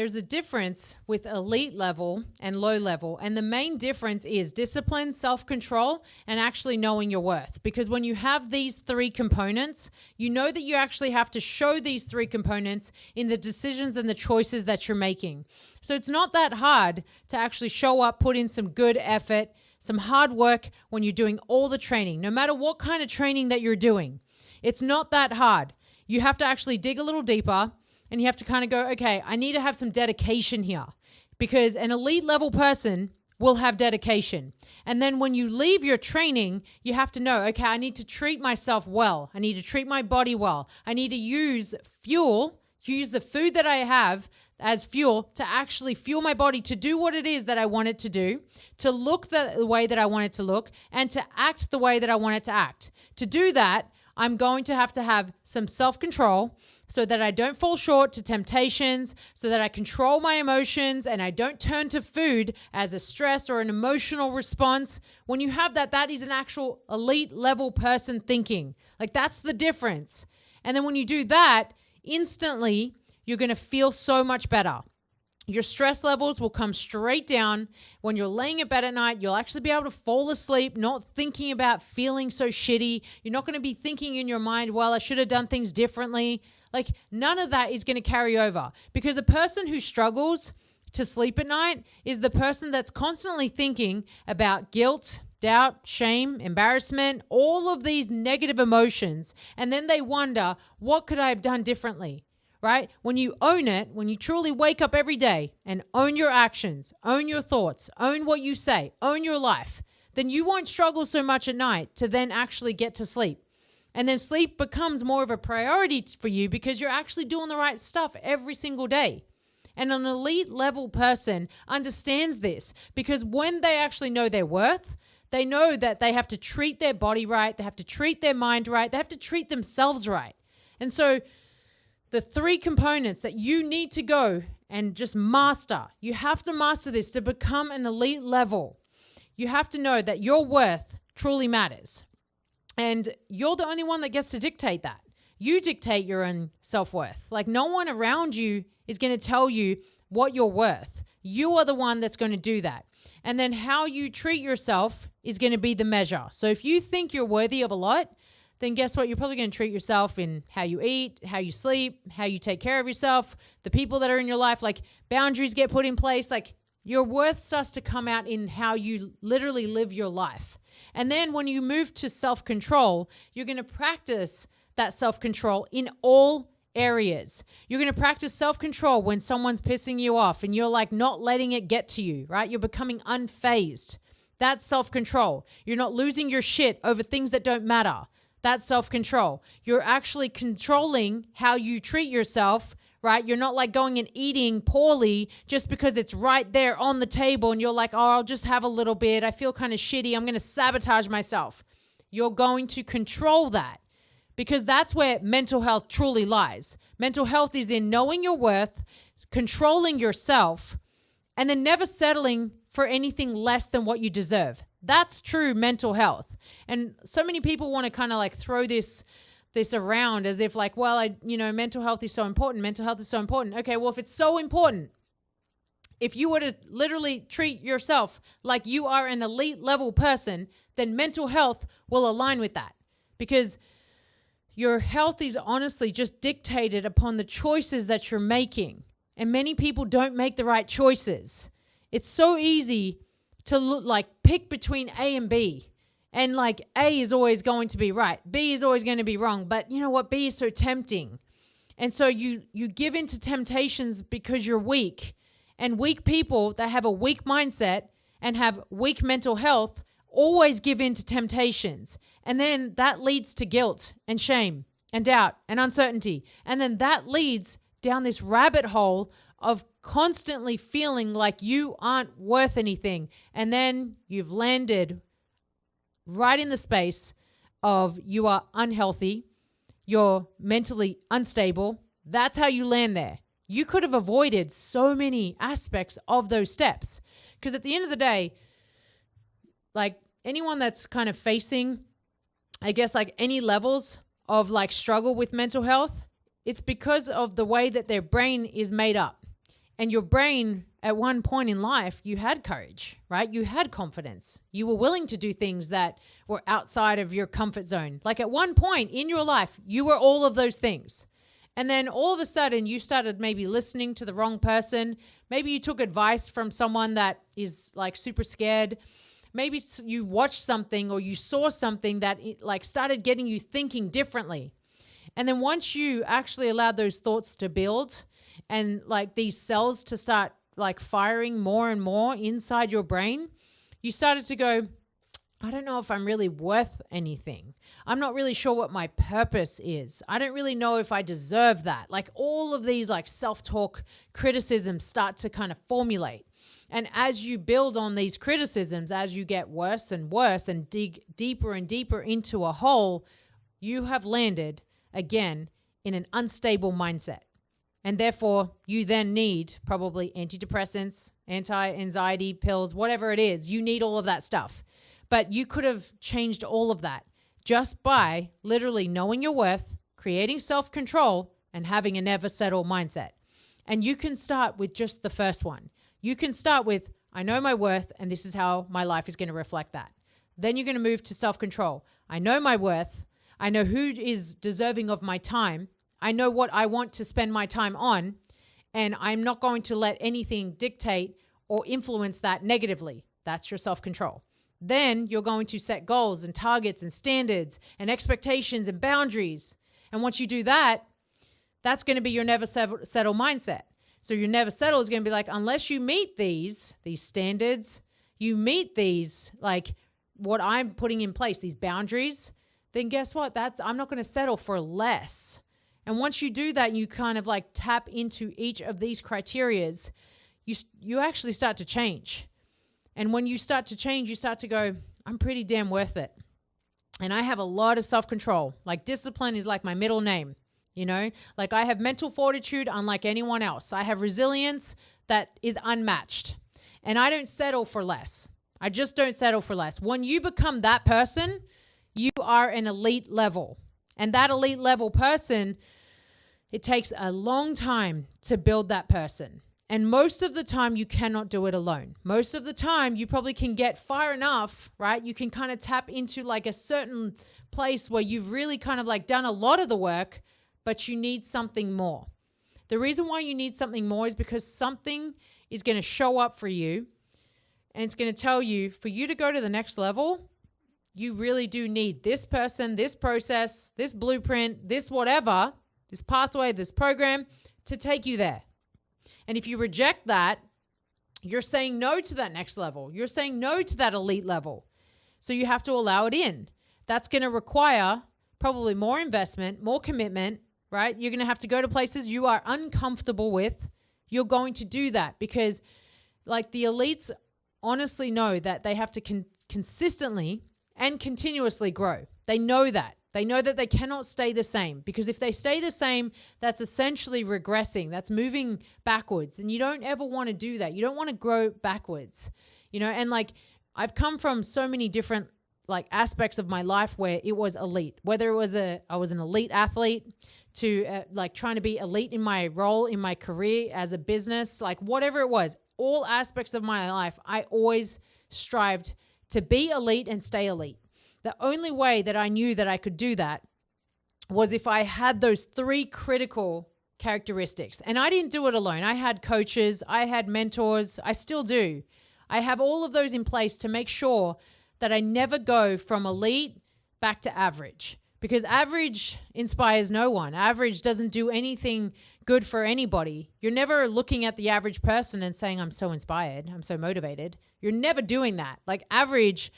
There's a difference with elite level and low level. And the main difference is discipline, self-control, and actually knowing your worth. Because when you have these three components, you know that you actually have to show these three components in the decisions and the choices that you're making. So it's not that hard to actually show up, put in some good effort, some hard work when you're doing all the training, no matter what kind of training that you're doing. It's not that hard. You have to actually dig a little deeper. And you have to kind of go, okay, I need to have some dedication here, because an elite level person will have dedication. And then when you leave your training, you have to know, okay, I need to treat myself well. I need to treat my body well. I need to use the food that I have as fuel to actually fuel my body to do what it is that I want it to do, to look the way that I want it to look, and to act the way that I want it to act. To do that, I'm going to have some self-control, so that I don't fall short to temptations, so that I control my emotions and I don't turn to food as a stress or an emotional response. When you have that, that is an actual elite level person thinking. Like, that's the difference. And then when you do that, instantly, you're going to feel so much better. Your stress levels will come straight down. When you're laying in bed at night, you'll actually be able to fall asleep, not thinking about feeling so shitty. You're not going to be thinking in your mind, well, I should have done things differently. Like, none of that is going to carry over, because a person who struggles to sleep at night is the person that's constantly thinking about guilt, doubt, shame, embarrassment, all of these negative emotions. And then they wonder, what could I have done differently? Right? When you own it, when you truly wake up every day and own your actions, own your thoughts, own what you say, own your life, then you won't struggle so much at night to then actually get to sleep. And then sleep becomes more of a priority for you because you're actually doing the right stuff every single day. And an elite level person understands this, because when they actually know their worth, they know that they have to treat their body right, they have to treat their mind right, they have to treat themselves right. And so the three components that you need to go and just master, you have to master this to become an elite level. You have to know that your worth truly matters. And you're the only one that gets to dictate that. You dictate your own self-worth. Like, no one around you is going to tell you what you're worth. You are the one that's going to do that. And then how you treat yourself is going to be the measure. So if you think you're worthy of a lot, then guess what? You're probably going to treat yourself in how you eat, how you sleep, how you take care of yourself, the people that are in your life. Like, boundaries get put in place. Like, your worth starts to come out in how you literally live your life. And then when you move to self-control, you're going to practice that self-control in all areas. You're going to practice self-control when someone's pissing you off and you're like not letting it get to you, right? You're becoming unfazed. That's self-control. You're not losing your shit over things that don't matter. That's self-control. You're actually controlling how you treat yourself, right? You're not like going and eating poorly just because it's right there on the table and you're like, oh, I'll just have a little bit. I feel kind of shitty. I'm going to sabotage myself. You're going to control that, because that's where mental health truly lies. Mental health is in knowing your worth, controlling yourself, and then never settling for anything less than what you deserve. That's true mental health. And so many people want to kind of like throw this around as if like, well, mental health is so important. Mental health is so important. Okay, well, if it's so important, if you were to literally treat yourself like you are an elite level person, then mental health will align with that, because your health is honestly just dictated upon the choices that you're making. And many people don't make the right choices. It's so easy to pick between A and B. And like, A is always going to be right. B is always going to be wrong. But you know what? B is so tempting. And so you give into temptations because you're weak. And weak people that have a weak mindset and have weak mental health always give in to temptations. And then that leads to guilt and shame and doubt and uncertainty. And then that leads down this rabbit hole of constantly feeling like you aren't worth anything. And then you've landed right in the space of you are unhealthy, you're mentally unstable. That's how you land there. You could have avoided so many aspects of those steps. Because at the end of the day, like anyone that's kind of facing, I guess, like any levels of like struggle with mental health, it's because of the way that their brain is made up. And your brain, at one point in life, you had courage, right? You had confidence. You were willing to do things that were outside of your comfort zone. Like at one point in your life, you were all of those things. And then all of a sudden, you started maybe listening to the wrong person. Maybe you took advice from someone that is like super scared. Maybe you watched something or you saw something that like started getting you thinking differently. And then once you actually allowed those thoughts to build and like these cells to start like firing more and more inside your brain, you started to go, I don't know if I'm really worth anything. I'm not really sure what my purpose is. I don't really know if I deserve that. Like all of these like self-talk criticisms start to kind of formulate. And as you build on these criticisms, as you get worse and worse and dig deeper and deeper into a hole, you have landed again in an unstable mindset. And therefore, you then need probably antidepressants, anti-anxiety pills, whatever it is. You need all of that stuff. But you could have changed all of that just by literally knowing your worth, creating self-control, and having a never settle mindset. And you can start with just the first one. You can start with, I know my worth, and this is how my life is going to reflect that. Then you're going to move to self-control. I know my worth. I know who is deserving of my time. I know what I want to spend my time on, and I'm not going to let anything dictate or influence that negatively. That's your self-control. Then you're going to set goals and targets and standards and expectations and boundaries. And once you do that, that's going to be your never settle mindset. So your never settle is going to be like, unless you meet these standards, you meet these, like what I'm putting in place, these boundaries, then guess what? I'm not going to settle for less. And once you do that, you kind of like tap into each of these criterias, you actually start to change. And when you start to change, you start to go, I'm pretty damn worth it. And I have a lot of self-control. Like discipline is like my middle name, you know? Like I have mental fortitude unlike anyone else. I have resilience that is unmatched. And I don't settle for less. I just don't settle for less. When you become that person, you are an elite level. And that elite level person, it takes a long time to build that person. And most of the time, you cannot do it alone. Most of the time, you probably can get far enough, right? You can kind of tap into like a certain place where you've really kind of like done a lot of the work, but you need something more. The reason why you need something more is because something is going to show up for you. And it's going to tell you, for you to go to the next level, you really do need this person, this process, this blueprint, this whatever, this pathway, this program to take you there. And if you reject that, you're saying no to that next level. You're saying no to that elite level. So you have to allow it in. That's going to require probably more investment, more commitment, right? You're going to have to go to places you are uncomfortable with. You're going to do that because like the elites honestly know that they have to consistently and continuously grow. They know that. They know that they cannot stay the same because if they stay the same, that's essentially regressing. That's moving backwards. And you don't ever want to do that. You don't want to grow backwards, you know? And like, I've come from so many different like aspects of my life where it was elite, whether it was I was an elite athlete to like trying to be elite in my role in my career as a business, like whatever it was, all aspects of my life, I always strived to be elite and stay elite. The only way that I knew that I could do that was if I had those three critical characteristics. And I didn't do it alone. I had coaches, I had mentors, I still do. I have all of those in place to make sure that I never go from elite back to average. Because average inspires no one. Average doesn't do anything good for anybody. You're never looking at the average person and saying, I'm so inspired, I'm so motivated. You're never doing that. Like average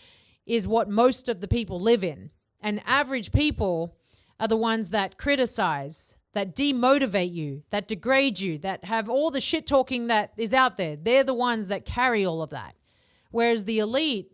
is what most of the people live in. And average people are the ones that criticize, that demotivate you, that degrade you, that have all the shit talking that is out there. They're the ones that carry all of that. Whereas the elite,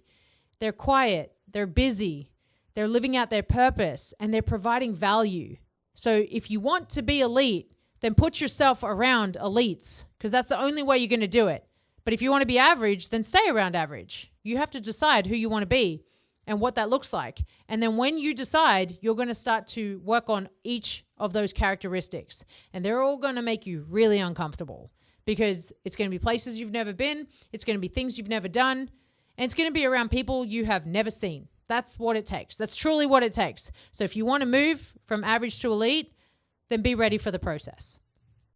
they're quiet, they're busy, they're living out their purpose, and they're providing value. So if you want to be elite, then put yourself around elites because that's the only way you're going to do it. But if you want to be average, then stay around average. You have to decide who you want to be and what that looks like. And then when you decide, you're going to start to work on each of those characteristics. And they're all going to make you really uncomfortable because it's going to be places you've never been. It's going to be things you've never done. And it's going to be around people you have never seen. That's what it takes. That's truly what it takes. So if you want to move from average to elite, then be ready for the process.